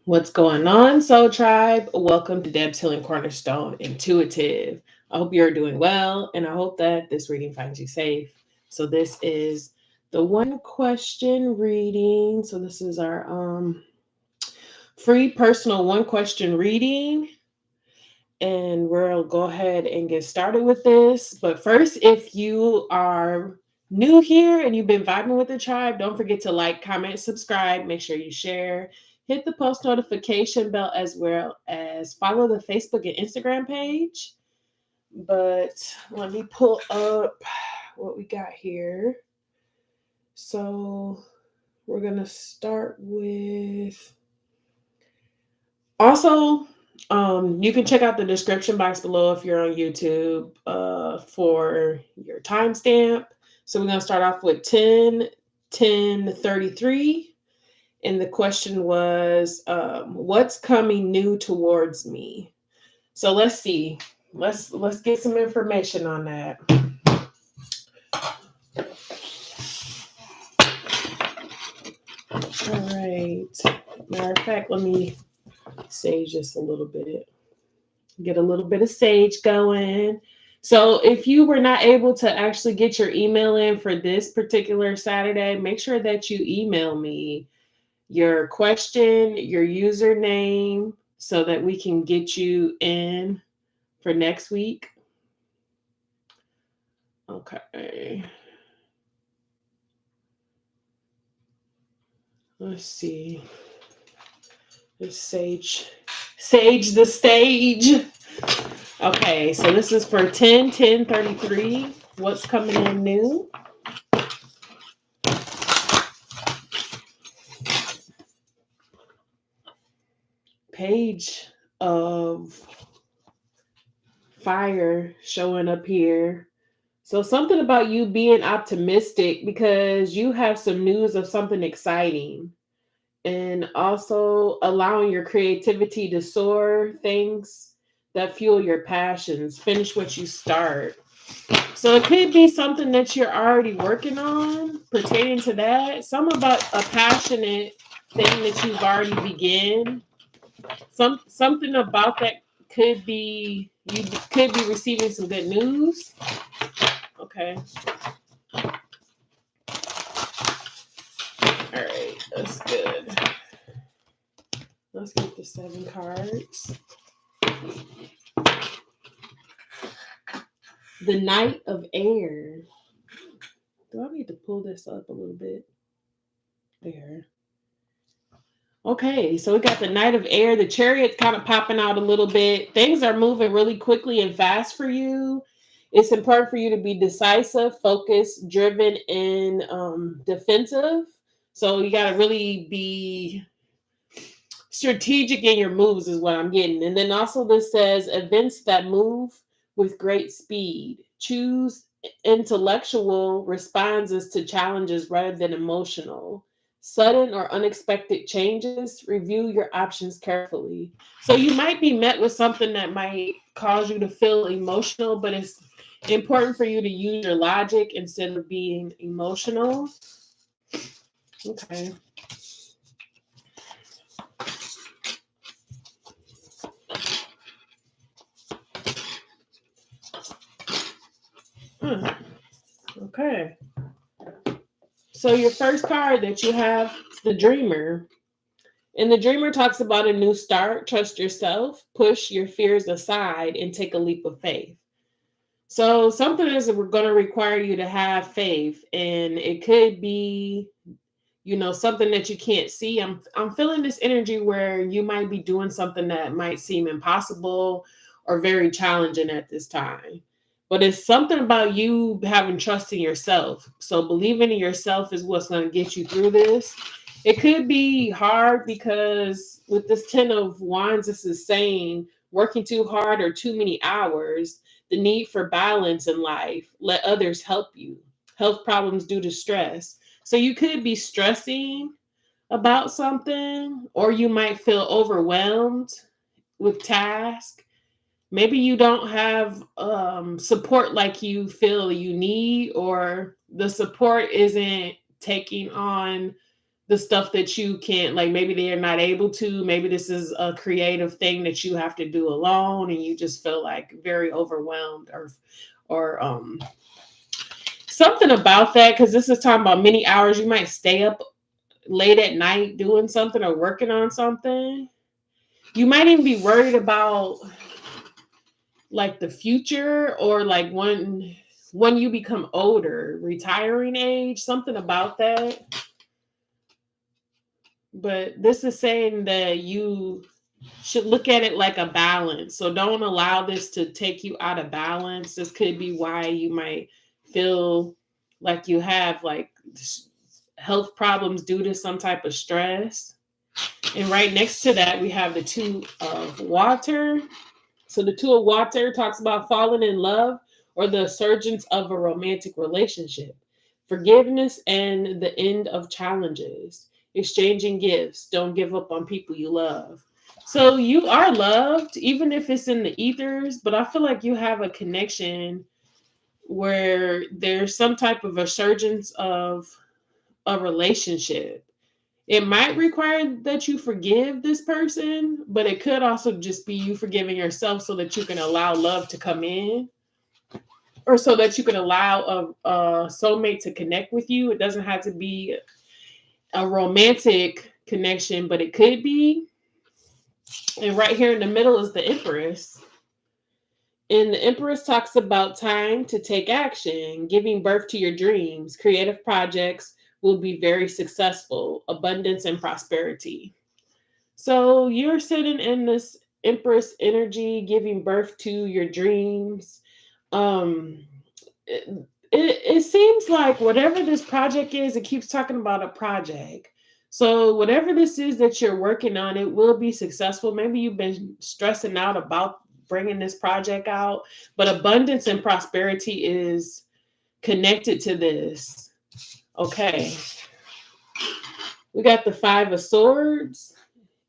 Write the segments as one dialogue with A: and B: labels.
A: What's going on, Soul Tribe? Welcome to Deb's Healing Cornerstone Intuitive. I hope you're doing well, and I hope that this reading finds you safe. So this is the one question reading. So this is our free personal one question reading, and we'll go ahead and get started with this. But first, if you are new here and you've been vibing with the tribe, don't forget to like, comment, subscribe. Make sure you share. Hit the post notification bell as well as follow the Facebook and Instagram page. But let me pull up what we got here. So we're going to start with also you can check out the description box below if you're on YouTube for your timestamp. So we're going to start off with 10:33. And the question was, what's coming new towards me? So let's see. Let's get some information on that. All right. Matter of fact, let me sage this a little bit. Get a little bit of sage going. So if you were not able to actually get your email in for this particular Saturday, make sure that you email me your question, your username, so that we can get you in for next week. Okay. Let's see. Let's sage the stage. Okay, so this is for 10:33. What's coming in new? Page of fire showing up here. So something about you being optimistic because you have some news of something exciting, and also allowing your creativity to soar, things that fuel your passions, finish what you start. So it could be something that you're already working on pertaining to that. Something about a passionate thing that you've already begun. Something about that could be you could be receiving some good news. Okay. All right, that's good. Let's get the 7 cards. The Knight of Air. Do I need to pull this up a little bit? There. Okay, so we got the Knight of Air. The Chariot kind of popping out a little bit. Things are moving really quickly and fast for you. It's important for you to be decisive, focused, driven, and defensive. So you got to really be strategic in your moves is what I'm getting. And then also this says events that move with great speed. Choose intellectual responses to challenges rather than emotional. Sudden or unexpected changes, review your options carefully. So you might be met with something that might cause you to feel emotional, but it's important for you to use your logic instead of being emotional. Okay. Okay. So your first card that you have is the Dreamer. And the Dreamer talks about a new start, trust yourself, push your fears aside, and take a leap of faith. So something is going to require you to have faith, and it could be, something that you can't see. I'm feeling this energy where you might be doing something that might seem impossible or very challenging at this time. But it's something about you having trust in yourself. So believing in yourself is what's going to get you through this. It could be hard because with this 10 of Wands, this is saying working too hard or too many hours, the need for balance in life, let others help you, health problems due to stress. So you could be stressing about something, or you might feel overwhelmed with tasks. Maybe you don't have support like you feel you need, or the support isn't taking on the stuff that you can't, like maybe they're not able to, maybe this is a creative thing that you have to do alone and you just feel like very overwhelmed or something about that, because this is talking about many hours. You might stay up late at night doing something or working on something. You might even be worried about like the future, or like when you become older, retiring age, something about that. But this is saying that you should look at it like a balance. So don't allow this to take you out of balance. This could be why you might feel like you have like health problems due to some type of stress. And right next to that, we have the Two of Water. So the Two of Water talks about falling in love or the surgence of a romantic relationship, forgiveness, and the end of challenges, exchanging gifts. Don't give up on people you love. So you are loved, even if it's in the ethers, but I feel like you have a connection where there's some type of a surgence of a relationship. It might require that you forgive this person, but it could also just be you forgiving yourself so that you can allow love to come in, or so that you can allow a soulmate to connect with you. It doesn't have to be a romantic connection, but it could be. And right here in the middle is the Empress. And the Empress talks about time to take action, giving birth to your dreams. Creative projects will be very successful, abundance and prosperity. So you're sitting in this Empress energy, giving birth to your dreams. Um, it, it seems like whatever this project is, it keeps talking about a project. So whatever this is that you're working on, it will be successful. Maybe you've been stressing out about bringing this project out, but abundance and prosperity is connected to this. Okay. We got the Five of Swords.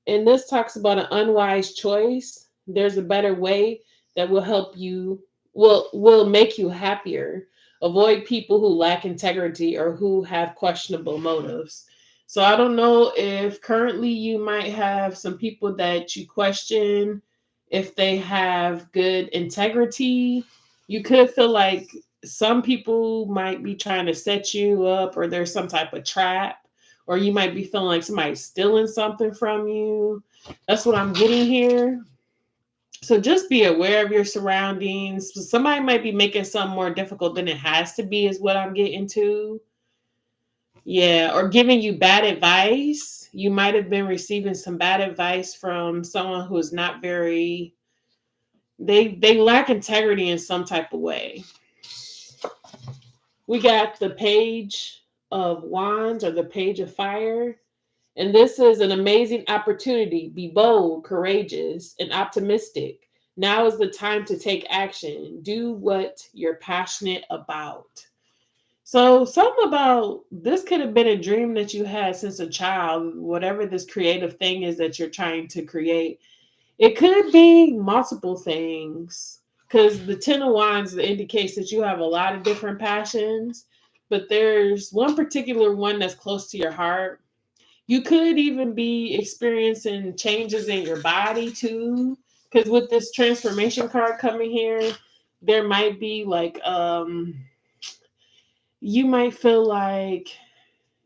A: And this talks about an unwise choice. There's a better way that will help you, will make you happier. Avoid people who lack integrity or who have questionable motives. So I don't know if currently you might have some people that you question if they have good integrity. You could feel like some people might be trying to set you up, or there's some type of trap, or you might be feeling like somebody's stealing something from you. That's what I'm getting here. So just be aware of your surroundings. Somebody might be making something more difficult than it has to be, is what I'm getting to. Yeah, or giving you bad advice. You might have been receiving some bad advice from someone who is not very, they lack integrity in some type of way. We got the Page of Wands, or the Page of Fire. And this is an amazing opportunity. Be bold, courageous, and optimistic. Now is the time to take action. Do what you're passionate about. So, something about this could have been a dream that you had since a child, whatever this creative thing is that you're trying to create. It could be multiple things, because the Ten of Wands indicates that you have a lot of different passions, but there's one particular one that's close to your heart. You could even be experiencing changes in your body too, because with this transformation card coming here, there might be like you might feel like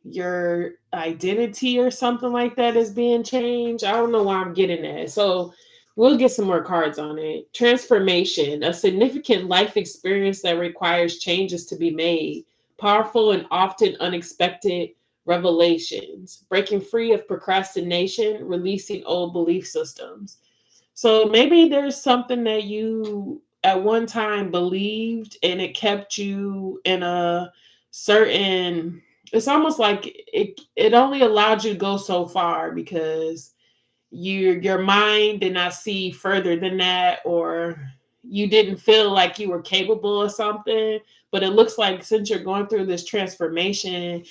A: your identity or something like that is being changed. I don't know why I'm getting that. So we'll get some more cards on it. Transformation, a significant life experience that requires changes to be made. Powerful and often unexpected revelations. Breaking free of procrastination, releasing old belief systems. So maybe there's something that you at one time believed and it kept you in a certain, it's almost like it only allowed you to go so far because your mind did not see further than that, or you didn't feel like you were capable of something. But it looks like since you're going through this transformation,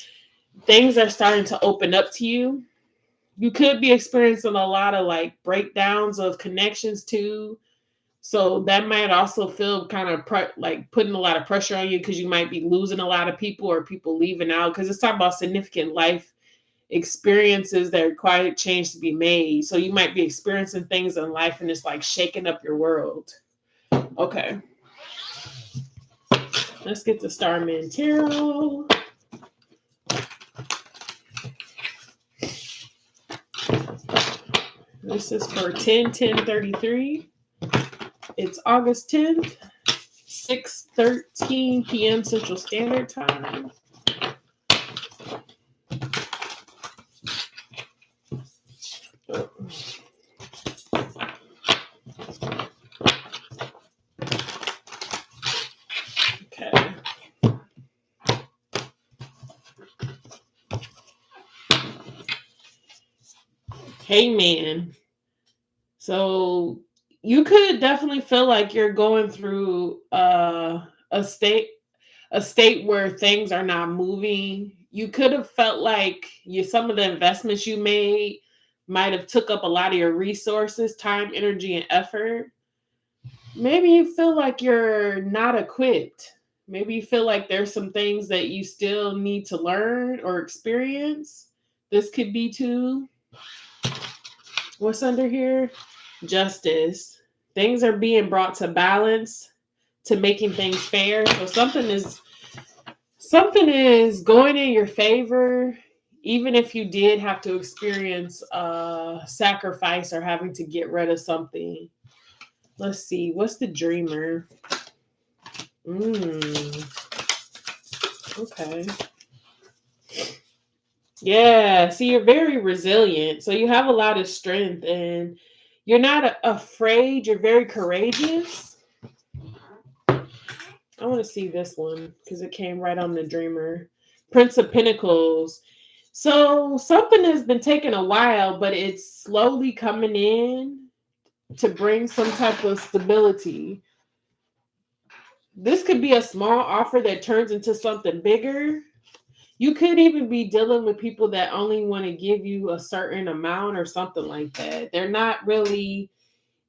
A: things are starting to open up to you. You could be experiencing a lot of like breakdowns of connections too. So that might also feel kind of like putting a lot of pressure on you, because you might be losing a lot of people or people leaving out, because it's talking about significant life experiences that require change to be made. So you might be experiencing things in life and it's like shaking up your world. Okay. Let's get the Starman Tarot. This is for 10/10/33. It's August 10th, 6:13 p.m. Central Standard Time. Okay. Hey, man. So you could definitely feel like you're going through a state where things are not moving. You could have felt like some of the investments you made might have took up a lot of your resources, time, energy, and effort. Maybe you feel like you're not equipped. Maybe you feel like there's some things that you still need to learn or experience. This could be too. What's under here? Justice. Things are being brought to balance, to making things fair. So something is going in your favor, even if you did have to experience sacrifice or having to get rid of something. Let's see. What's the dreamer? Okay. Yeah. See, you're very resilient. So you have a lot of strength and you're not afraid. You're very courageous. I want to see this one because it came right on the dreamer. Prince of Pentacles. So something has been taking a while, but it's slowly coming in to bring some type of stability. This could be a small offer that turns into something bigger. You could even be dealing with people that only want to give you a certain amount or something like that. They're not really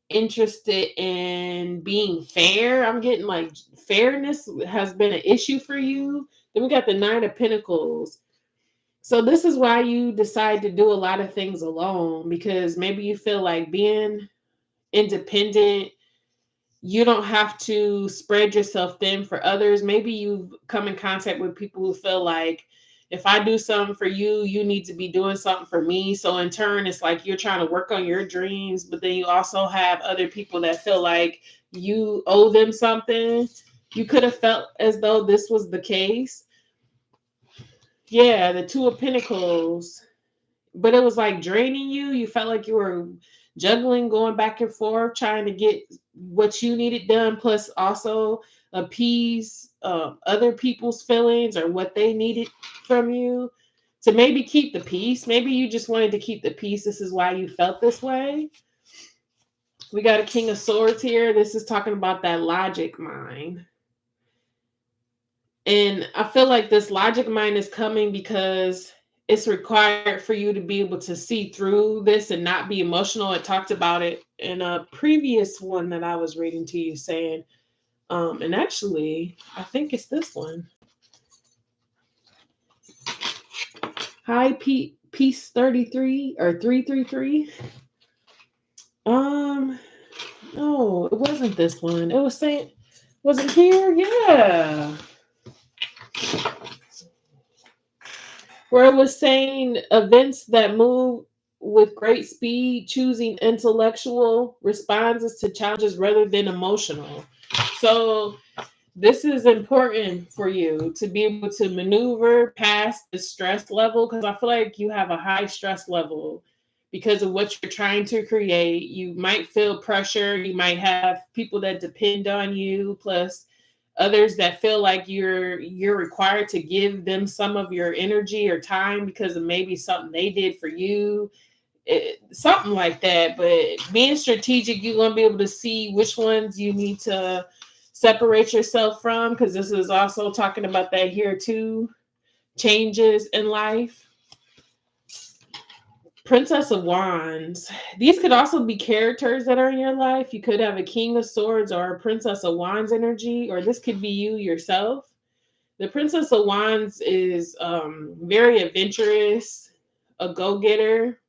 A: interested in being fair. I'm getting like fairness has been an issue for you. Then we got the Nine of Pentacles. So this is why you decide to do a lot of things alone, because maybe you feel like being independent, you don't have to spread yourself thin for others. Maybe you've come in contact with people who feel like if I do something for you, you need to be doing something for me. So in turn, it's like you're trying to work on your dreams, but then you also have other people that feel like you owe them something. You could have felt as though this was the case. Yeah, the Two of Pentacles. But it was like draining you. You felt like you were juggling, going back and forth, trying to get what you needed done, plus also appease other people's feelings or what they needed from you to maybe keep the peace. Maybe you just wanted to keep the peace. This is why you felt this way. We got a King of Swords here. This is talking about that logic mind. And I feel like this logic mind is coming because it's required for you to be able to see through this and not be emotional. It talked about it in a previous one that I was reading to you, saying, and actually, I think it's this one. Hi, Peace 33 or 333. No, it wasn't this one. It was saying, was it here? Yeah. Where it was saying events that move with great speed, choosing intellectual responses to challenges rather than emotional. So this is important for you to be able to maneuver past the stress level, because I feel like you have a high stress level because of what you're trying to create. You might feel pressure. You might have people that depend on you, plus others that feel like you're required to give them some of your energy or time because of maybe something they did for you, something like that. But being strategic, you're going to be able to see which ones you need to separate yourself from, because this is also talking about that here too. Changes in life. Princess of Wands. These could also be characters that are in your life. You could have a King of Swords or a Princess of Wands energy, or this could be you yourself. The Princess of Wands is very adventurous, a go-getter,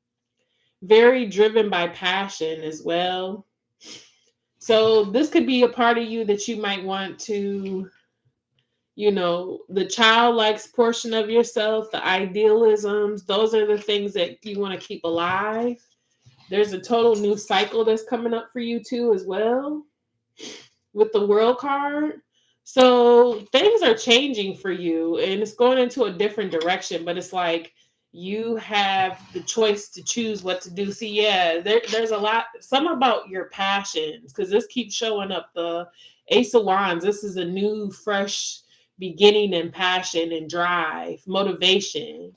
A: very driven by passion as well. So this could be a part of you that you might want to, the childlike portion of yourself, the idealisms, those are the things that you want to keep alive. There's a total new cycle that's coming up for you too as well with the World card. So things are changing for you and it's going into a different direction, but it's like you have the choice to choose what to do. See, yeah, there's a lot, some about your passions, because this keeps showing up. The Ace of Wands, this is a new, fresh beginning and passion and drive, motivation.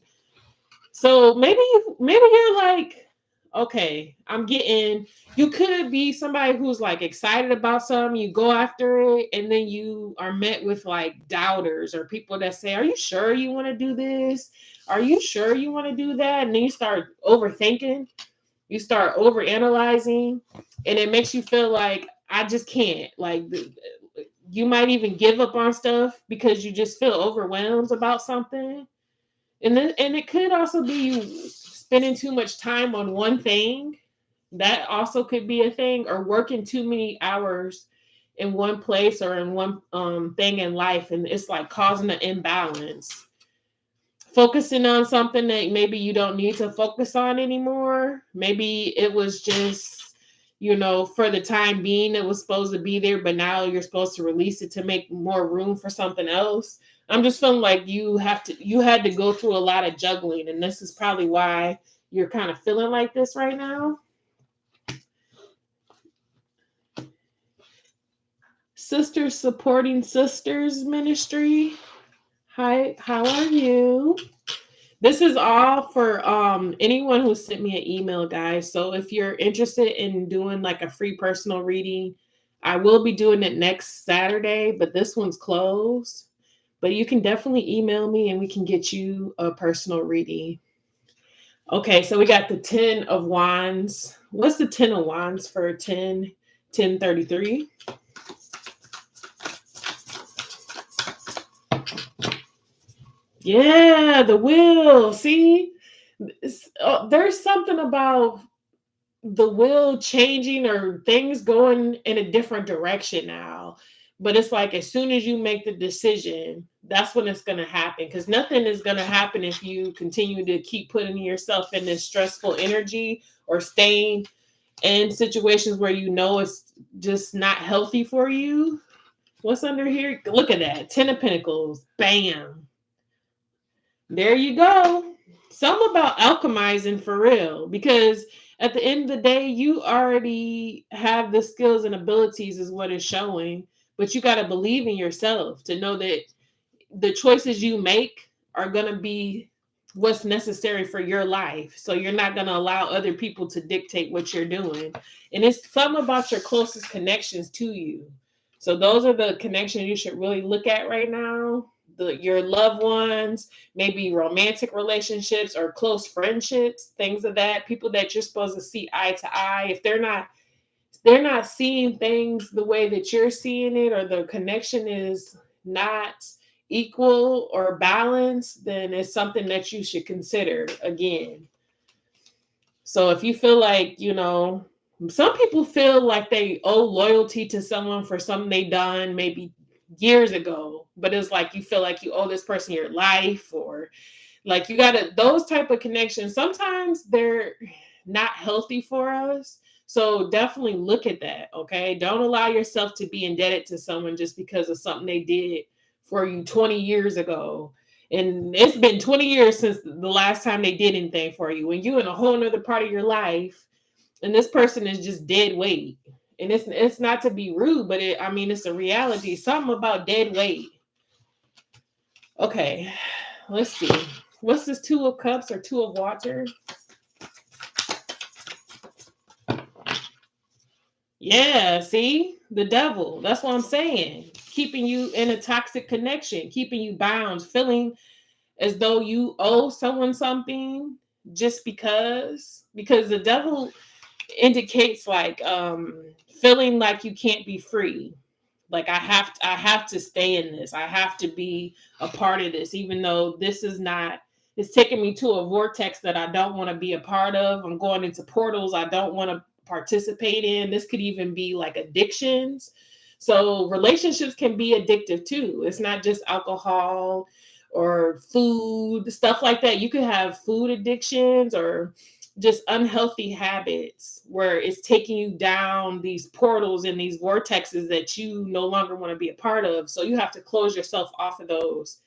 A: So maybe you're like, okay, you could be somebody who's like excited about something, you go after it, and then you are met with like doubters or people that say, are you sure you want to do this? Are you sure you want to do that? And then you start overthinking, you start overanalyzing, and it makes you feel like, I just can't. Like, you might even give up on stuff because you just feel overwhelmed about something. And it could also be you spending too much time on one thing. That also could be a thing, or working too many hours in one place or in one thing in life, and it's like causing an imbalance. Focusing on something that maybe you don't need to focus on anymore. Maybe it was just, for the time being, it was supposed to be there, but now you're supposed to release it to make more room for something else. I'm just feeling like you had to go through a lot of juggling, and this is probably why you're kind of feeling like this right now. Sisters Supporting Sisters Ministry. Hi, how are you? This is all for anyone who sent me an email, guys. So if you're interested in doing like a free personal reading, I will be doing it next Saturday, but this one's closed. But you can definitely email me and we can get you a personal reading. Okay, so we got the 10 of Wands. What's the 10 of Wands for 1033? Yeah, the wheel. See, there's something about the wheel changing or things going in a different direction now. But it's like as soon as you make the decision, that's when it's going to happen. Because nothing is going to happen if you continue to keep putting yourself in this stressful energy or staying in situations where it's just not healthy for you. What's under here? Look at that. 10 of Pentacles. Bam. There you go. Something about alchemizing for real, because at the end of the day, you already have the skills and abilities is what it's showing, but you got to believe in yourself to know that the choices you make are going to be what's necessary for your life. So you're not going to allow other people to dictate what you're doing. And it's something about your closest connections to you. So those are the connections you should really look at right now. Your loved ones, maybe romantic relationships or close friendships, things of that, people that you're supposed to see eye to eye. If they're not seeing things the way that you're seeing it, or the connection is not equal or balanced, then it's something that you should consider again. So if you feel like, some people feel like they owe loyalty to someone for something they done maybe years ago, but it's like you feel like you owe this person your life, or like you gotta, those type of connections, sometimes they're not healthy for us. So definitely look at that, okay? Don't allow yourself to be indebted to someone just because of something they did for you 20 years ago. And it's been 20 years since the last time they did anything for you. When you're in a whole nother part of your life, and this person is just dead weight. And it's not to be rude, but it's a reality. Something about dead weight. Okay, let's see. What's this 2 of Cups or 2 of Water? Yeah, see? The devil. That's what I'm saying. Keeping you in a toxic connection, keeping you bound, feeling as though you owe someone something just because the devil indicates like feeling like you can't be free. Like I have to stay in this. I have to be a part of this, even though this is not It's taking me to a vortex that I don't want to be a part of. I'm going into portals I don't want to participate in. This could even be like addictions. So relationships can be addictive too. It's not just alcohol or food, stuff like that. You could have food addictions or just unhealthy habits where it's taking you down these portals and these vortexes that you no longer want to be a part of. So you have to close yourself off of those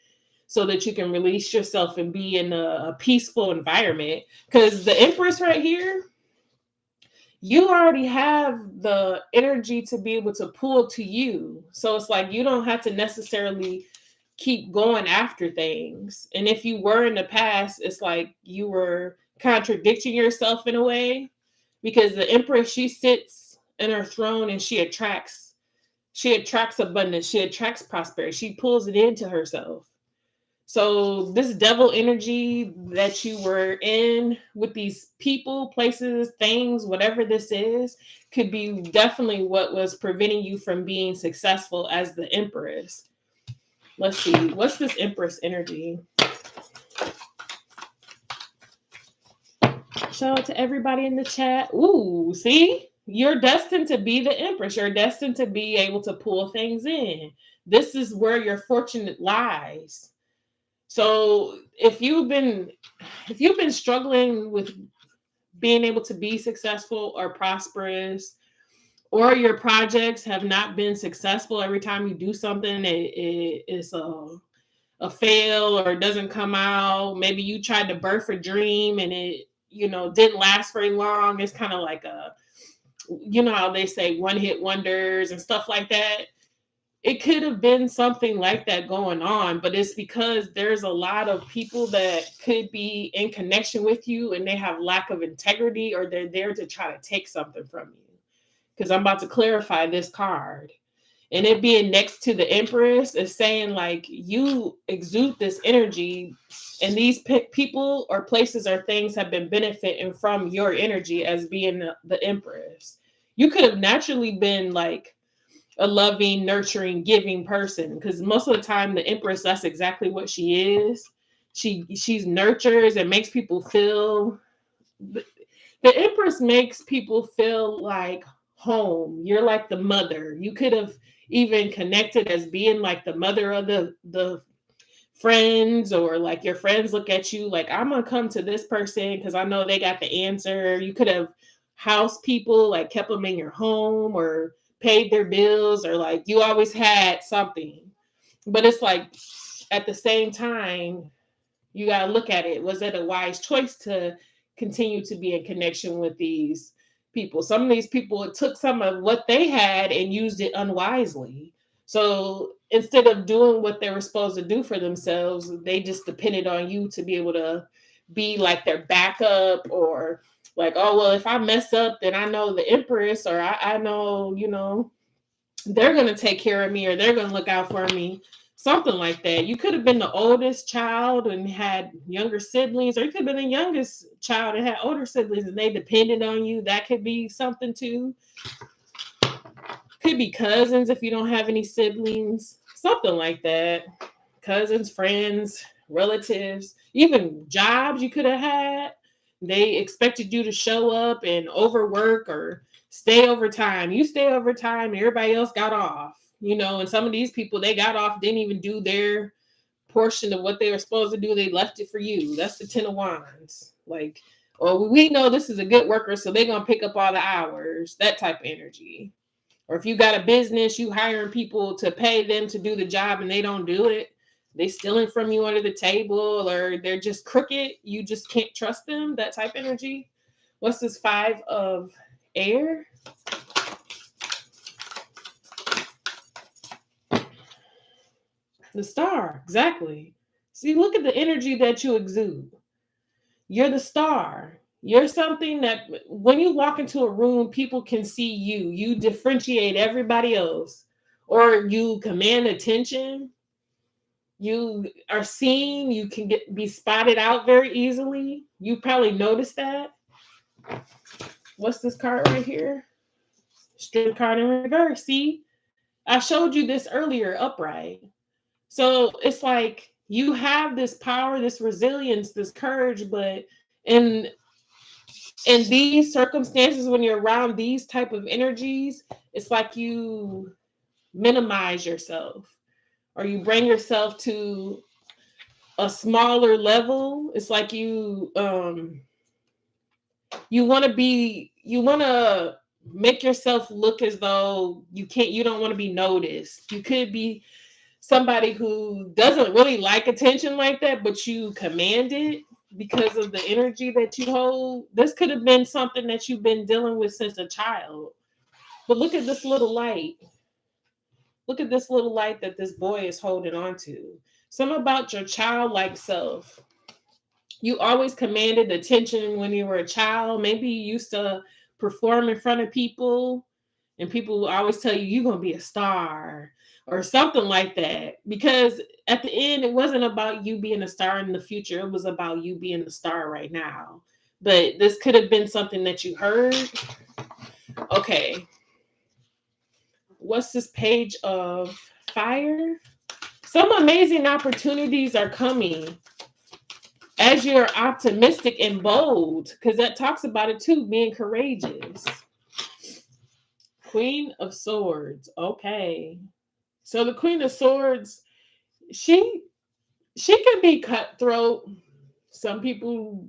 A: so that you can release yourself and be in a peaceful environment. Because the Empress right here, you already have the energy to be able to pull to you. So it's like you don't have to necessarily keep going after things. And if you were in the past, it's like you were contradicting yourself in a way, because the Empress, she sits in her throne and she attracts abundance, she attracts prosperity, she pulls it into herself. So this devil energy that you were in with these people, places, things, whatever this is, could be definitely what was preventing you from being successful as the Empress. Let's see. What's this Empress energy? Shout out to everybody in the chat. Ooh, see? You're destined to be the Empress. You're destined to be able to pull things in. This is where your fortune lies. So if you've been struggling with being able to be successful or prosperous, or your projects have not been successful, every time you do something, it's a fail or it doesn't come out. Maybe you tried to birth a dream and it, didn't last very long. It's kind of like how they say one hit wonders and stuff like that. It could have been something like that going on, but it's because there's a lot of people that could be in connection with you and they have lack of integrity, or they're there to try to take something from you. Because I'm about to clarify this card. And it being next to the Empress is saying like you exude this energy, and these people or places or things have been benefiting from your energy as being the Empress. You could have naturally been like a loving, nurturing, giving person, because most of the time the Empress, that's exactly what she is. She's nurtures and makes people feel. The Empress makes people feel like home. You're like the mother. You could have even connected as being like the mother of the friends, or like your friends look at you like, I'm gonna come to this person because I know they got the answer. You could have housed people, like kept them in your home or paid their bills, or like you always had something. But it's like at the same time, you got to look at it. Was it a wise choice to continue to be in connection with these people? Some of these people took some of what they had and used it unwisely. So instead of doing what they were supposed to do for themselves, they just depended on you to be able to be like their backup, or like, oh, well, if I mess up, then I know the Empress, or I know, they're going to take care of me, or they're going to look out for me. Something like that. You could have been the oldest child and had younger siblings, or you could have been the youngest child and had older siblings and they depended on you. That could be something too. Could be cousins if you don't have any siblings. Something like that. Cousins, friends, relatives, even jobs you could have had. They expected you to show up and overwork or stay overtime. You stay overtime and everybody else got off. And some of these people, they got off, didn't even do their portion of what they were supposed to do. They left it for you. That's the 10 of Wands. Like, oh, we know this is a good worker, so they're going to pick up all the hours. That type of energy. Or if you got a business, you hiring people to pay them to do the job and they don't do it. They stealing from you under the table, or they're just crooked. You just can't trust them. That type of energy. What's this 5 of air? The star. Exactly. See, look at the energy that you exude. You're the star. You're something that when you walk into a room, people can see you. You differentiate everybody else, or you command attention. You are seen. You can be spotted out very easily. You probably noticed that. What's this card right here? Strength card in reverse. See, I showed you this earlier, upright. So it's like You have this power, this resilience, this courage, but in in these circumstances, when you're around these type of energies, it's like you minimize yourself or you bring yourself to a smaller level. It's like you want to make yourself look as though you don't want to be noticed. You could be somebody who doesn't really like attention like that, but you command it because of the energy that you hold. This could have been something that you've been dealing with since a child. But look at this little light. Look at this little light that this boy is holding on to. Something about your childlike self. You always commanded attention when you were a child. Maybe you used to perform in front of people, and people will always tell you, you're going to be a star or something like that. Because at the end, it wasn't about you being a star in the future. It was about you being a star right now. But this could have been something that you heard. Okay. What's this page of fire? Some amazing opportunities are coming as you're optimistic and bold, because that talks about it too, being courageous. Queen of Swords. Okay. So the Queen of Swords, she can be cutthroat. Some people,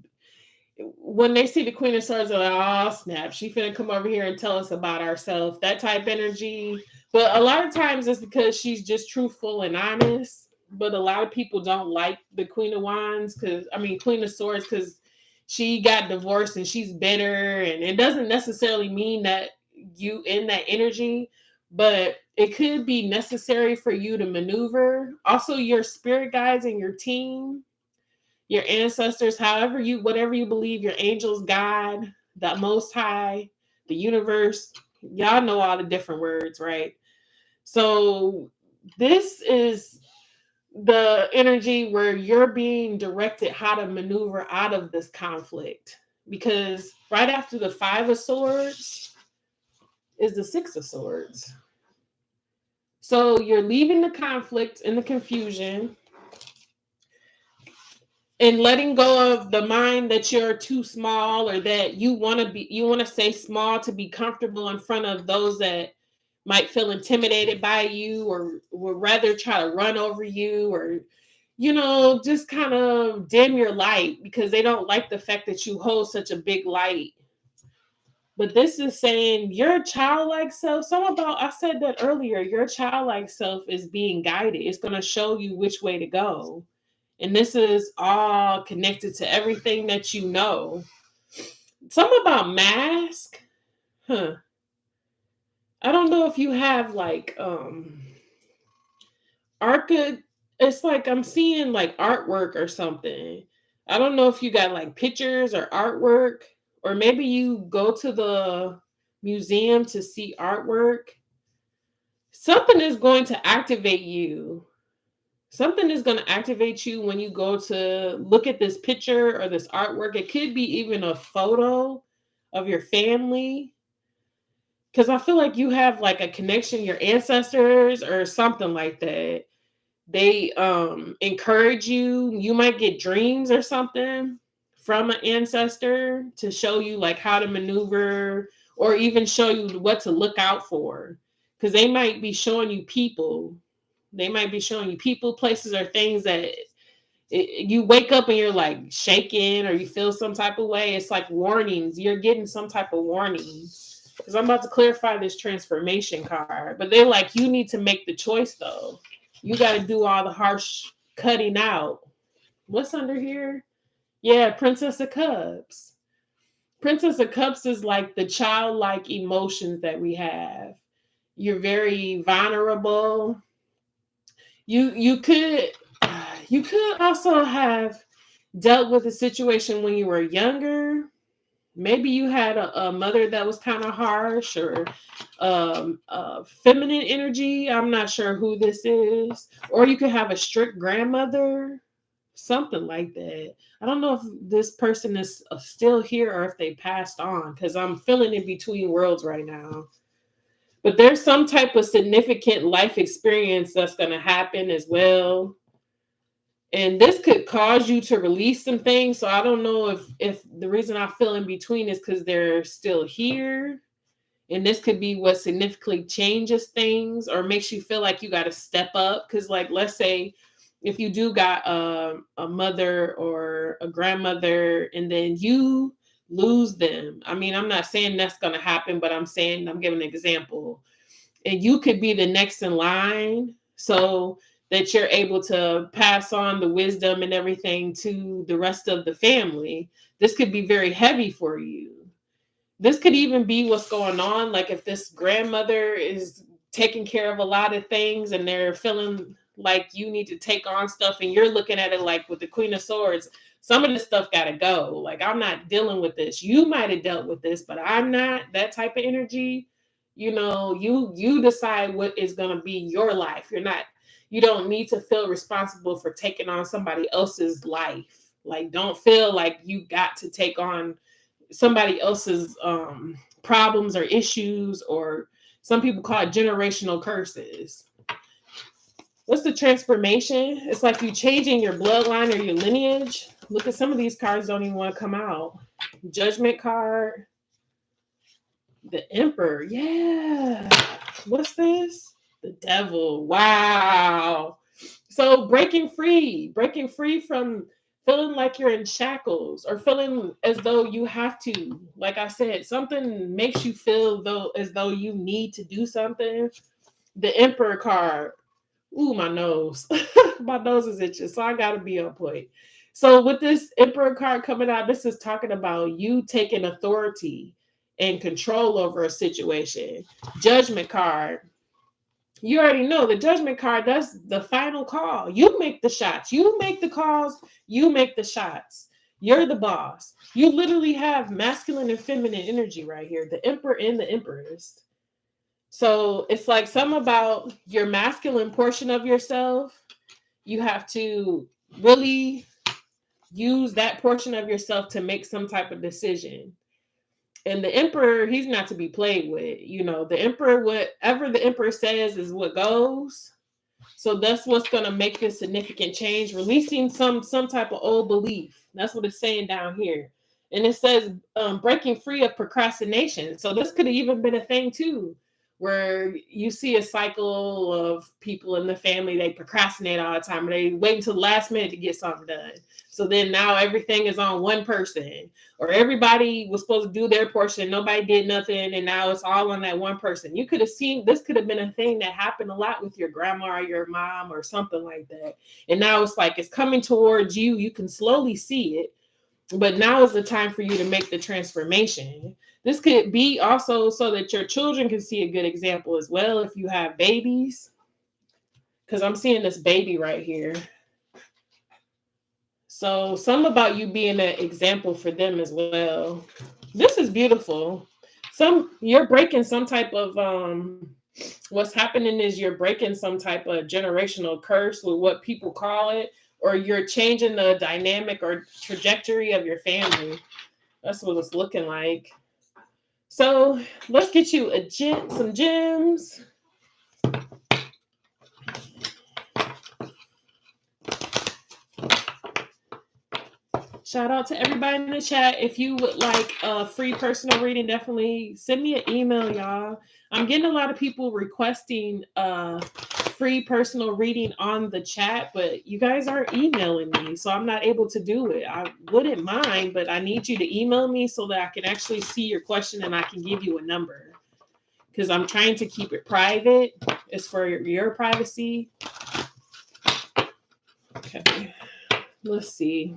A: when they see the Queen of Swords, are like, oh snap, she finna come over here and tell us about ourselves. That type energy. But a lot of times it's because she's just truthful and honest. But a lot of people don't like the Queen of Wands, Queen of Swords, because she got divorced and she's bitter. And it doesn't necessarily mean that you in that energy, but it could be necessary for you to maneuver. Also, your spirit guides and your team, your ancestors, whatever you believe, your angels, God, the Most High, the universe. Y'all know all the different words, right? So this is the energy where you're being directed how to maneuver out of this conflict. Because right after the Five of Swords is the Six of Swords. So you're leaving the conflict and the confusion and letting go of the mind that you're too small, or that you want to stay small to be comfortable in front of those that might feel intimidated by you or would rather try to run over you, or just kind of dim your light because they don't like the fact that you hold such a big light. But this is saying your childlike self, I said that earlier, your childlike self is being guided. It's going to show you which way to go. And this is all connected to everything that you know. Something about mask. I don't know if you have like it's like I'm seeing like artwork or something. I don't know if you got like pictures or artwork, or maybe you go to the museum to see artwork. Something is going to activate you. Something is going to activate you when you go to look at this picture or this artwork. It could be even a photo of your family, because I feel like you have like a connection, your ancestors or something like that. They encourage you. You might get dreams or something from an ancestor to show you like how to maneuver, or even show you what to look out for, because they might be showing you people. They might be showing you people, places, or things that you wake up and you're like shaking or you feel some type of way. It's like warnings. You're getting some type of warning. Because I'm about to clarify this transformation card. But they're like, you need to make the choice though. You got to do all the harsh cutting out. What's under here? Yeah, Princess of Cups. Princess of Cups is like the childlike emotions that we have. You're very vulnerable. You could also have dealt with a situation when you were younger. Maybe you had a mother that was kind of harsh, or feminine energy. I'm not sure who this is. Or you could have a strict grandmother, something like that. I don't know if this person is still here or if they passed on, because I'm feeling in between worlds right now. But there's some type of significant life experience that's going to happen as well. And this could cause you to release some things. So I don't know if the reason I feel in between is because they're still here. And this could be what significantly changes things or makes you feel like you got to step up. Because, like, let's say if you do got a mother or a grandmother and then you lose them. I mean, I'm not saying that's going to happen, but I'm saying, I'm giving an example. And you could be the next in line so that you're able to pass on the wisdom and everything to the rest of the family. This could be very heavy for you. This could even be what's going on. Like if this grandmother is taking care of a lot of things and they're feeling like you need to take on stuff and you're looking at it like with the Queen of Swords, some of this stuff got to go. Like, I'm not dealing with this. You might have dealt with this, but I'm not that type of energy. You know, you decide what is going to be your life. You don't need to feel responsible for taking on somebody else's life. Like, don't feel like you got to take on somebody else's problems or issues, or some people call it generational curses. What's the transformation? It's like you changing your bloodline or your lineage. Look at some of these cards don't even want to come out. Judgment card. The Emperor. Yeah. What's this? The Devil. Wow. So breaking free from feeling like you're in shackles or feeling as though you have to. Like I said, something makes you feel as though you need to do something. The Emperor card. Ooh, my nose. My nose is itching, so I gotta be on point. So with this Emperor card coming out, this is talking about you taking authority and control over a situation. Judgment card. You already know the Judgment card, that's the final call. You make the shots. You make the calls. You make the shots. You're the boss. You literally have masculine and feminine energy right here. The Emperor and the Empress. So it's like something about your masculine portion of yourself. You have to really use that portion of yourself to make some type of decision. And the Emperor, he's not to be played with. You know, the Emperor, whatever the Emperor says is what goes. So that's what's going to make this significant change, releasing some type of old belief. That's what it's saying down here. And it says breaking free of procrastination. So this could have even been a thing too, where you see a cycle of people in the family, they procrastinate all the time. They wait until the last minute to get something done. So then now everything is on one person, or everybody was supposed to do their portion. Nobody did nothing. And now it's all on that one person. You could have seen, this could have been a thing that happened a lot with your grandma or your mom or something like that. And now it's like, it's coming towards you. You can slowly see it, but now is the time for you to make the transformation. This could be also so that your children can see a good example as well. If you have babies, because I'm seeing this baby right here. So some about you being an example for them as well. This is beautiful. You're breaking some type of what's happening is you're breaking some type of generational curse with what people call it, or you're changing the dynamic or trajectory of your family. That's what it's looking like. So let's get you some gems. Shout out to everybody in the chat. If you would like a free personal reading, definitely send me an email, y'all. I'm getting a lot of people requesting free personal reading on the chat, but you guys aren't emailing me, so I'm not able to do it. I wouldn't mind, but I need you to email me so that I can actually see your question and I can give you a number, because I'm trying to keep it private. It's for your privacy. Okay, let's see.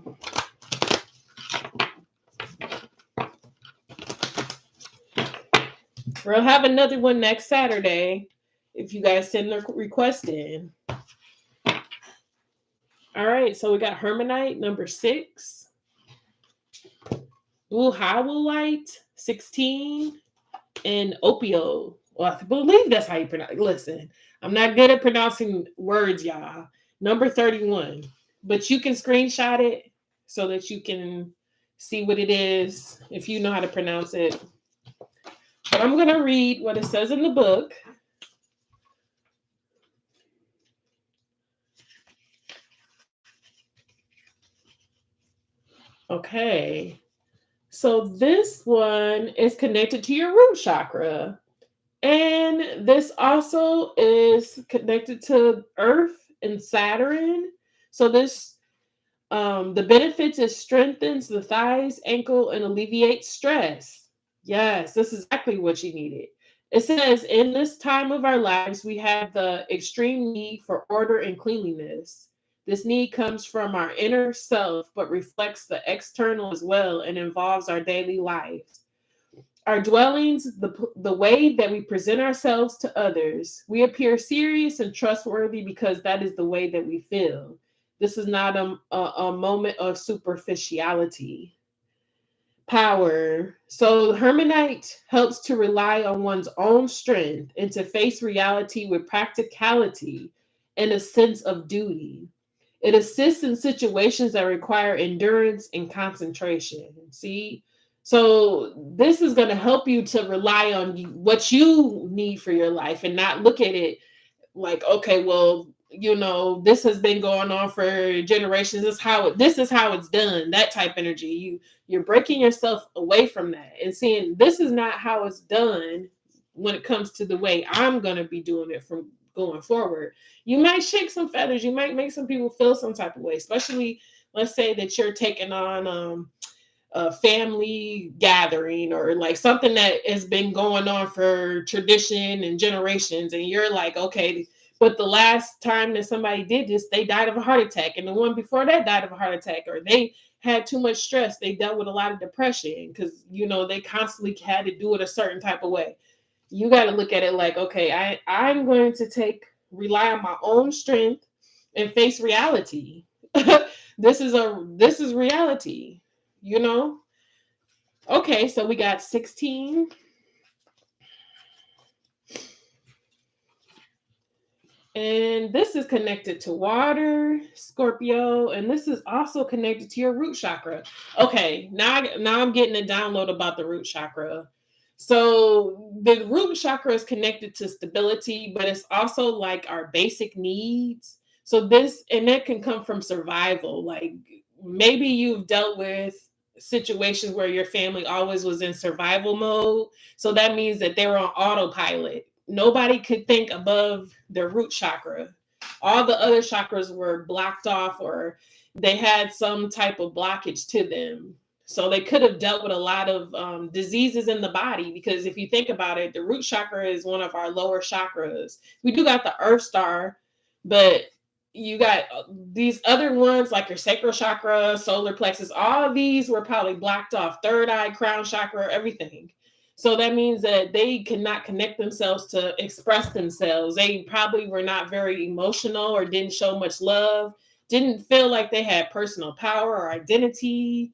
A: We'll have another one next Saturday if you guys send the request in. All right, so we got Hermanite, number 6. Blue Howlite, 16. And Opio. Well, I believe that's how you pronounce it. Listen, I'm not good at pronouncing words, y'all. Number 31. But you can screenshot it so that you can see what it is if you know how to pronounce it. But I'm going to read what it says in the book. Okay. So this one is connected to your root chakra. And this also is connected to Earth and Saturn. So this the benefits is strengthens the thighs, ankle, and alleviates stress. Yes, this is exactly what you needed. It says, in this time of our lives, we have the extreme need for order and cleanliness. This need comes from our inner self, but reflects the external as well and involves our daily lives. Our dwellings, the way that we present ourselves to others, we appear serious and trustworthy because that is the way that we feel. This is not a moment of superficiality. Power. So, Hermanite helps to rely on one's own strength and to face reality with practicality and a sense of duty. It assists in situations that require endurance and concentration. See? So this is going to help you to rely on what you need for your life and not look at it like, okay, well, this has been going on for generations. This is how it's done. That type energy. You're breaking yourself away from that and seeing this is not how it's done when it comes to the way I'm going to be doing it from going forward. You might shake some feathers. You might make some people feel some type of way, especially let's say that you're taking on a family gathering or like something that has been going on for tradition and generations, and you're like, okay, but the last time that somebody did this, they died of a heart attack, and the one before that died of a heart attack, or they had too much stress, they dealt with a lot of depression because they constantly had to do it a certain type of way. You got to look at it like, okay, I'm going to rely on my own strength and face reality. This is reality, you know. Okay, so we got 16. And this is connected to water, Scorpio, and this is also connected to your root chakra. Okay, now I'm getting a download about the root chakra. So the root chakra is connected to stability, but it's also like our basic needs. So that can come from survival. Like maybe you've dealt with situations where your family always was in survival mode. So that means that they were on autopilot. Nobody could think above their root chakra. All the other chakras were blocked off or they had some type of blockage to them. So they could have dealt with a lot of diseases in the body because if you think about it, the root chakra is one of our lower chakras. We do got the earth star, but you got these other ones like your sacral chakra, solar plexus, all of these were probably blocked off. Third eye, crown chakra, everything. So that means that they cannot connect themselves to express themselves. They probably were not very emotional or didn't show much love, didn't feel like they had personal power or identity.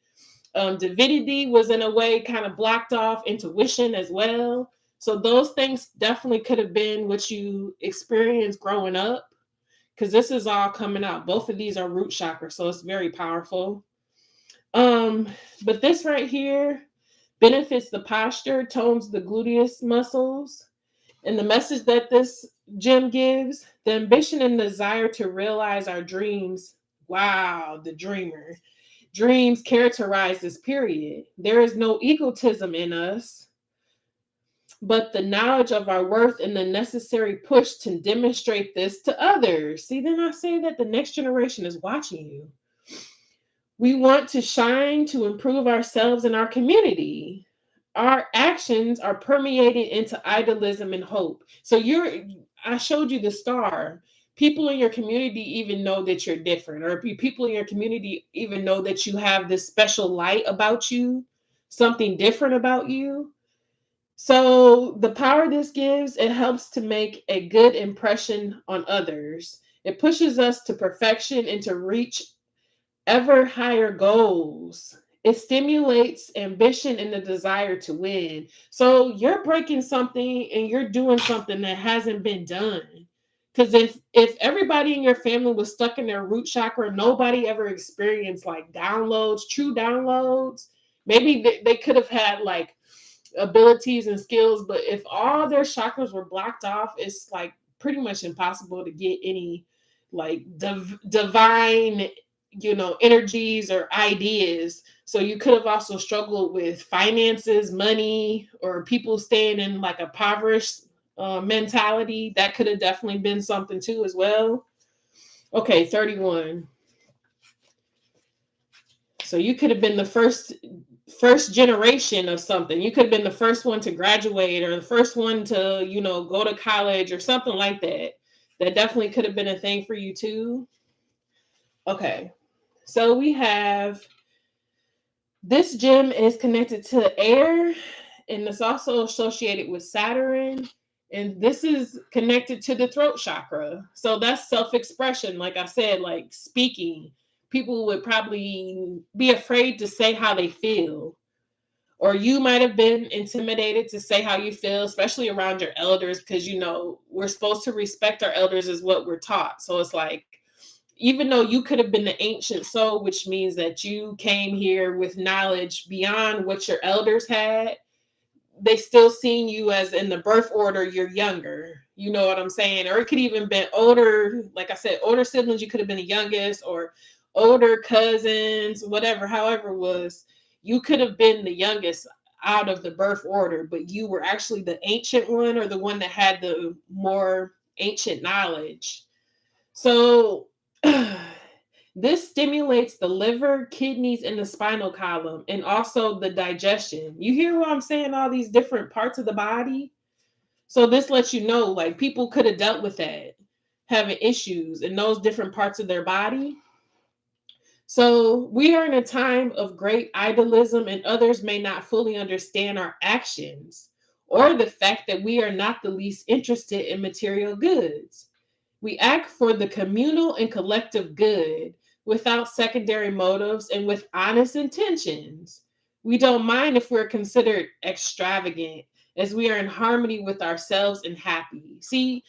A: Divinity was in a way kind of blocked off, intuition as well. So those things definitely could have been what you experienced growing up because this is all coming out. Both of these are root chakra, so it's very powerful. But this right here benefits the posture, tones the gluteus muscles. And the message that this gem gives, the ambition and desire to realize our dreams. Wow, the dreamer. Dreams characterize this period. There is no egotism in us, but the knowledge of our worth and the necessary push to demonstrate this to others. See, then I say that the next generation is watching you. We want to shine to improve ourselves and our community. Our actions are permeated into idealism and hope. So I showed you the star. People in your community even know that you're different, or people in your community even know that you have this special light about you, something different about you. So the power this gives, it helps to make a good impression on others. It pushes us to perfection and to reach ever higher goals. It stimulates ambition and the desire to win. So you're breaking something and you're doing something that hasn't been done. Because if everybody in your family was stuck in their root chakra, nobody ever experienced like downloads, true downloads. Maybe they could have had like abilities and skills, but if all their chakras were blocked off, it's like pretty much impossible to get any like divine energies or ideas. So you could have also struggled with finances, money, or people staying in like a impoverished mentality. That could have definitely been something too as well. Okay, 31. So you could have been the first generation of something. You could have been the first one to graduate or the first one to, go to college or something like that. That definitely could have been a thing for you too. Okay. So we have this gem is connected to air, and it's also associated with Saturn. And this is connected to the throat chakra. So that's self-expression. Like I said, like speaking. People would probably be afraid to say how they feel. Or you might have been intimidated to say how you feel, especially around your elders, because, we're supposed to respect our elders is what we're taught. So it's like, even though you could have been the ancient soul, which means that you came here with knowledge beyond what your elders had, they still seen you as in the birth order, you're younger. You know what I'm saying? Or it could even been older, like I said, older siblings, you could have been the youngest, or older cousins, whatever, however it was, you could have been the youngest out of the birth order, but you were actually the ancient one or the one that had the more ancient knowledge. So this stimulates the liver, kidneys, and the spinal column, and also the digestion. You hear what I'm saying? All these different parts of the body. So this lets you know, like, people could have dealt with that, having issues in those different parts of their body. So we are in a time of great idealism, and others may not fully understand our actions or the fact that we are not the least interested in material goods. We act for the communal and collective good without secondary motives and with honest intentions. We don't mind if we're considered extravagant, as we are in harmony with ourselves and happy. See,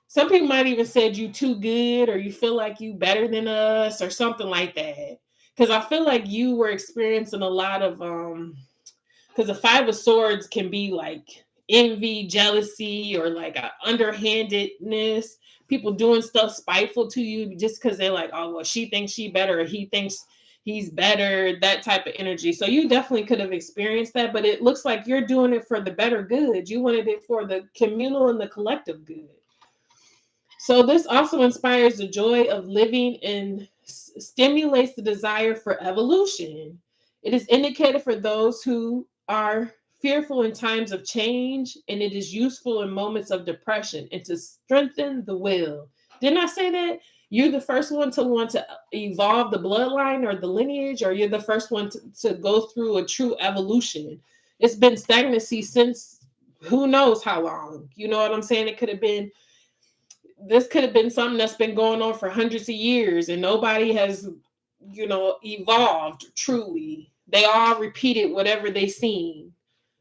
A: some people might even said you too good or you feel like you better than us or something like that. Because I feel like you were experiencing a lot of because the Five of Swords can be like envy, jealousy, or like a underhandedness. People doing stuff spiteful to you just because they're like, oh, well, she thinks she better, or he thinks he's better, that type of energy. So you definitely could have experienced that, but it looks like you're doing it for the better good. You wanted it for the communal and the collective good. So this also inspires the joy of living and stimulates the desire for evolution. It is indicated for those who are fearful in times of change, and it is useful in moments of depression and to strengthen the will. Didn't I say that? You're the first one to want to evolve the bloodline or the lineage, or you're the first one to go through a true evolution. It's been stagnancy since who knows how long. You know what I'm saying? This could have been something that's been going on for hundreds of years and nobody has, evolved truly. They all repeated whatever they seen.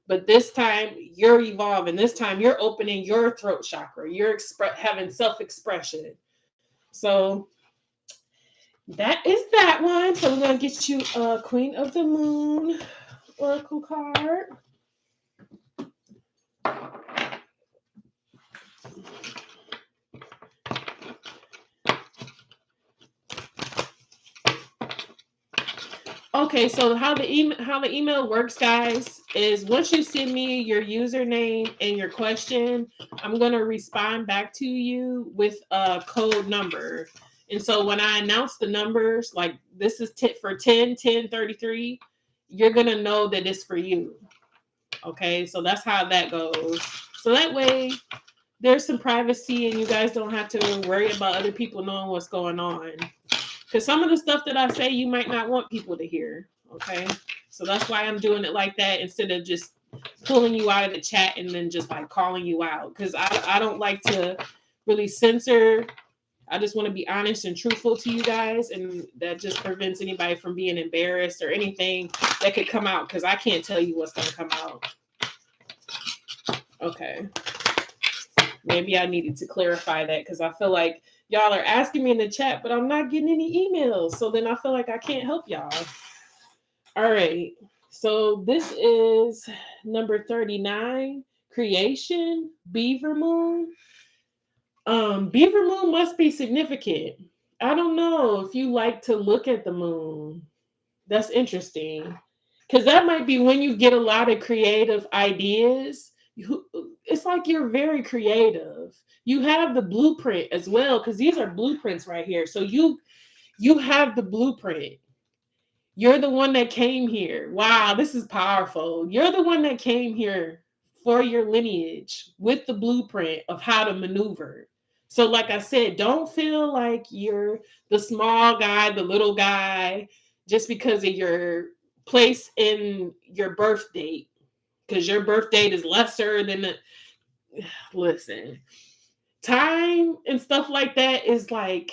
A: But this time you're evolving. This time you're opening your throat chakra. You're having self-expression. So that is that one. So we're going to get you a Queen of the Moon Oracle card. Okay, so how the email works, guys, is once you send me your username and your question, I'm going to respond back to you with a code number. And so when I announce the numbers, like this is for 10-10-33, you're going to know that it's for you. Okay, so that's how that goes. So that way there's some privacy and you guys don't have to worry about other people knowing what's going on. Because some of the stuff that I say, you might not want people to hear. Okay. So that's why I'm doing it like that instead of just pulling you out of the chat and then just like calling you out. Because I don't like to really censor. I just want to be honest and truthful to you guys. And that just prevents anybody from being embarrassed or anything that could come out. Because I can't tell you what's going to come out. Okay. Maybe I needed to clarify that because I feel like y'all are asking me in the chat, but I'm not getting any emails. So then I feel like I can't help y'all. All right. So this is number 39, Creation, Beaver Moon. Beaver Moon must be significant. I don't know if you like to look at the moon. That's interesting. Because that might be when you get a lot of creative ideas. It's like you're very creative. You have the blueprint as well, because these are blueprints right here. So you have the blueprint. You're the one that came here. Wow, this is powerful. You're the one that came here for your lineage with the blueprint of how to maneuver. So, like I said, don't feel like you're the small guy, the little guy, just because of your place in your birth date, because your birth date is lesser than the. Listen, time and stuff like that is like,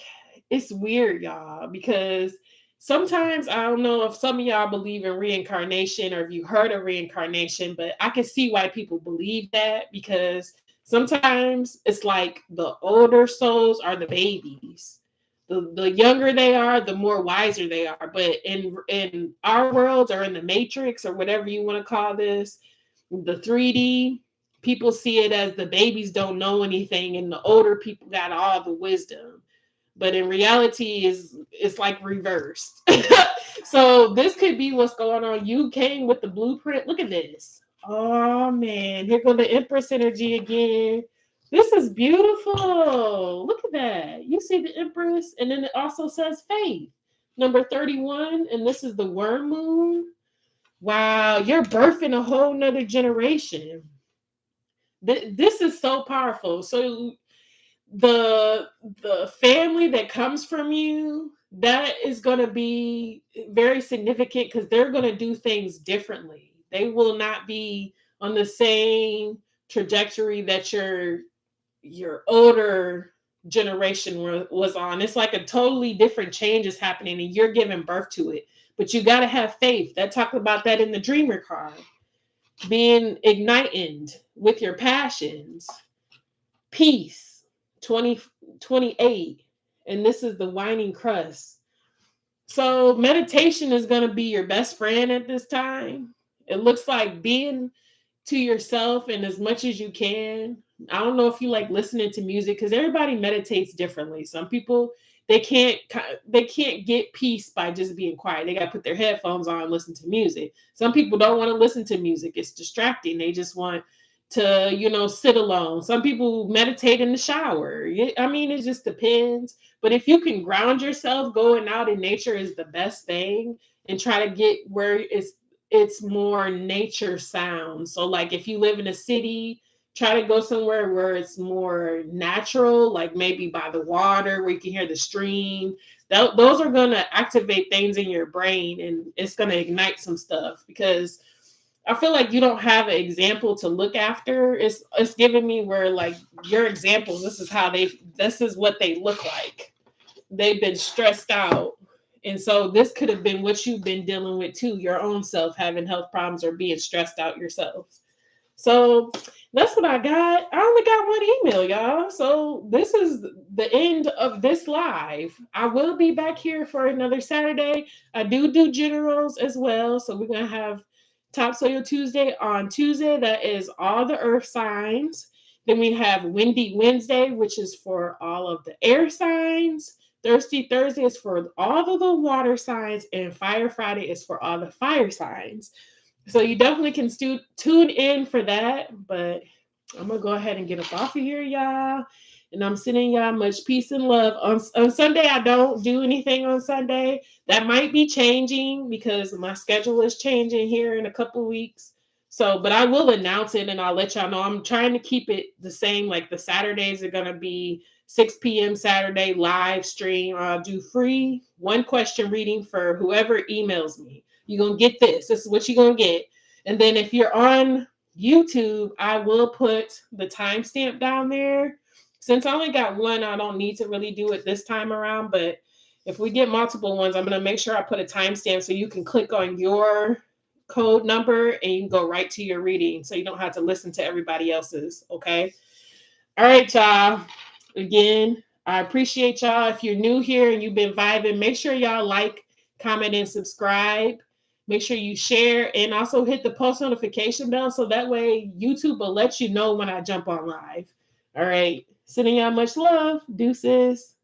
A: it's weird, y'all, because sometimes I don't know if some of y'all believe in reincarnation or if you heard of reincarnation, but I can see why people believe that, because sometimes it's like the older souls are the babies. The younger they are, the more wiser they are. But in our worlds, or in the matrix, or whatever you want to call this, the 3D, people see it as the babies don't know anything and the older people got all the wisdom. But in reality, it's like reversed. So this could be what's going on. You came with the blueprint. Look at this. Oh man, here go the Empress energy again. This is beautiful. Look at that. You see the Empress, and then it also says faith. Number 31, and this is the worm moon. Wow, you're birthing a whole nother generation. This is so powerful. So the the family that comes from you, that is going to be very significant, because they're going to do things differently. They will not be on the same trajectory that your older generation was on. It's like a totally different change is happening, and you're giving birth to it. But you got to have faith. That talked about that in the dreamer card, being ignited with your passions. Peace, 2028, and this is the whining crust. So meditation is going to be your best friend at this time. It looks like being to yourself and as much as you can. I don't know if you like listening to music, because everybody meditates differently. Some people, they can't get peace by just being quiet. They got to put their headphones on and listen to music. Some people don't want to listen to music. It's distracting. They just want to, sit alone. Some people meditate in the shower. I mean, it just depends. But if you can ground yourself, going out in nature is the best thing, and try to get where it's more nature sound. So like if you live in a city, try to go somewhere where it's more natural, like maybe by the water where you can hear the stream. Those are going to activate things in your brain, and it's going to ignite some stuff, because I feel like you don't have an example to look after. It's giving me where like your examples, this is what they look like. They've been stressed out. And so this could have been what you've been dealing with too, your own self, having health problems or being stressed out yourself. So that's what I got. I only got one email, y'all. So this is the end of this live. I will be back here for another Saturday. I do generals as well. So we're going to have Topsoil Tuesday on Tuesday. That is all the earth signs. Then we have Windy Wednesday, which is for all of the air signs. Thirsty Thursday is for all of the water signs, and Fire Friday is for all the fire signs. So you definitely can tune in for that. But I'm going to go ahead and get up off of here, y'all. And I'm sending y'all much peace and love. On Sunday, I don't do anything on Sunday. That might be changing, because my schedule is changing here in a couple of weeks. So, but I will announce it, and I'll let y'all know. I'm trying to keep it the same. Like the Saturdays are going to be 6 p.m. Saturday live stream. I'll do free 1 question reading for whoever emails me. You're going to get this. This is what you're going to get. And then if you're on YouTube, I will put the timestamp down there. Since I only got one, I don't need to really do it this time around. But if we get multiple ones, I'm going to make sure I put a timestamp so you can click on your code number and you can go right to your reading, so you don't have to listen to everybody else's. Okay. All right, y'all. Again, I appreciate y'all. If you're new here and you've been vibing, make sure y'all like, comment, and subscribe. Make sure you share, and also hit the post notification bell, so that way YouTube will let you know when I jump on live. All right. Sending y'all much love. Deuces.